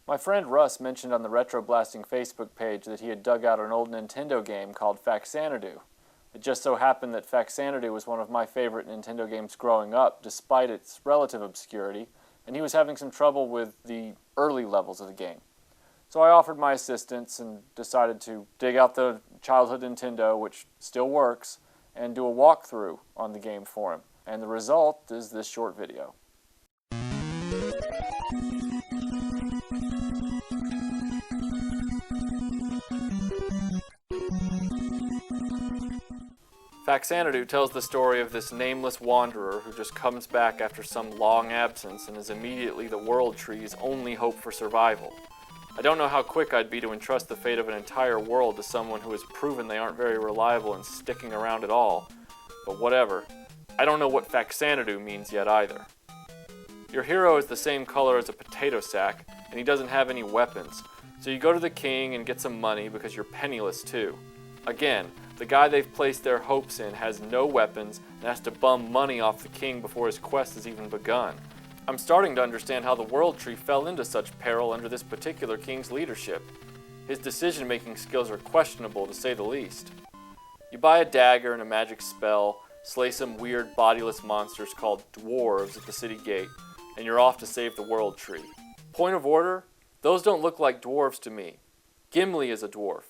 My friend Russ mentioned on the RetroBlasting Facebook page that he had dug out an old Nintendo game called Faxanadu. It just so happened that Faxanadu was one of my favorite Nintendo games growing up, despite its relative obscurity, and he was having some trouble with the early levels of the game. So I offered my assistance and decided to dig out the childhood Nintendo, which still works, and do a walkthrough on the game for him. And the result is this short video. Faxanadu tells the story of this nameless wanderer who just comes back after some long absence and is immediately the World Tree's only hope for survival. I don't know how quick I'd be to entrust the fate of an entire world to someone who has proven they aren't very reliable in sticking around at all, but whatever. I don't know what Faxanadu means yet either. Your hero is the same color as a potato sack, and he doesn't have any weapons, so you go to the king and get some money because you're penniless too. Again, the guy they've placed their hopes in has no weapons and has to bum money off the king before his quest has even begun. I'm starting to understand how the World Tree fell into such peril under this particular king's leadership. His decision-making skills are questionable, to say the least. You buy a dagger and a magic spell, slay some weird bodiless monsters called dwarves at the city gate, and you're off to save the World Tree. Point of order? Those don't look like dwarves to me. Gimli is a dwarf.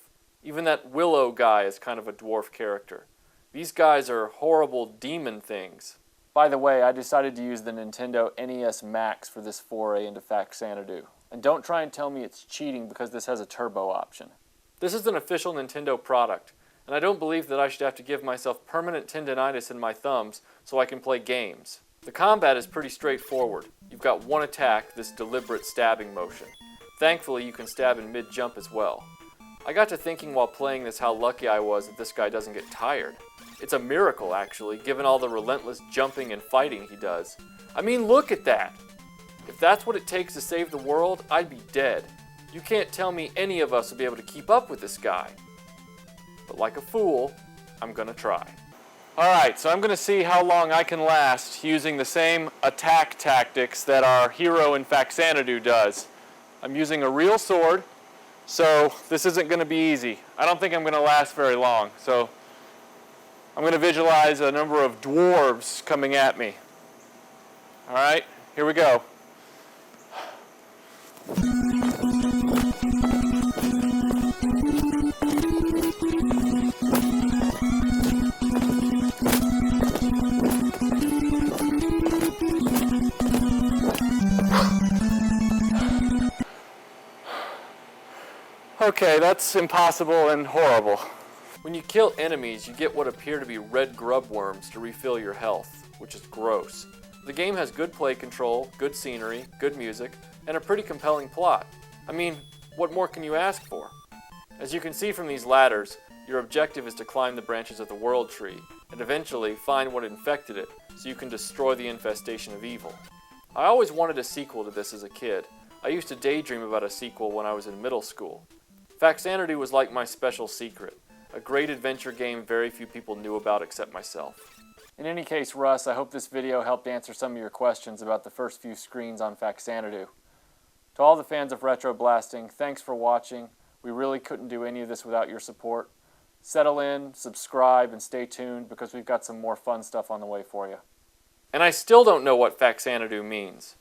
Even that Willow guy is kind of a dwarf character. These guys are horrible demon things. By the way, I decided to use the Nintendo NES Max for this foray into Faxanadu. And don't try and tell me it's cheating because this has a turbo option. This is an official Nintendo product, and I don't believe that I should have to give myself permanent tendinitis in my thumbs so I can play games. The combat is pretty straightforward. You've got one attack, this deliberate stabbing motion. Thankfully, you can stab in mid-jump as well. I got to thinking while playing this how lucky I was that this guy doesn't get tired. It's a miracle, actually, given all the relentless jumping and fighting he does. I mean, look at that! If that's what it takes to save the world, I'd be dead. You can't tell me any of us will be able to keep up with this guy. But like a fool, I'm gonna try. Alright, so I'm gonna see how long I can last using the same attack tactics that our hero in Faxanadu does. I'm using a real sword, so this isn't going to be easy. I don't think I'm going to last very long. So I'm going to visualize a number of dwarves coming at me. All right, here we go. Okay, that's impossible and horrible. When you kill enemies, you get what appear to be red grub worms to refill your health, which is gross. The game has good play control, good scenery, good music, and a pretty compelling plot. I mean, what more can you ask for? As you can see from these ladders, your objective is to climb the branches of the World Tree, and eventually find what infected it, so you can destroy the infestation of evil. I always wanted a sequel to this as a kid. I used to daydream about a sequel when I was in middle school. Faxanadu was like my special secret, a great adventure game very few people knew about except myself. In any case, Russ, I hope this video helped answer some of your questions about the first few screens on Faxanadu. To all the fans of RetroBlasting, thanks for watching. We really couldn't do any of this without your support. Settle in, subscribe, and stay tuned because we've got some more fun stuff on the way for you. And I still don't know what Faxanadu means.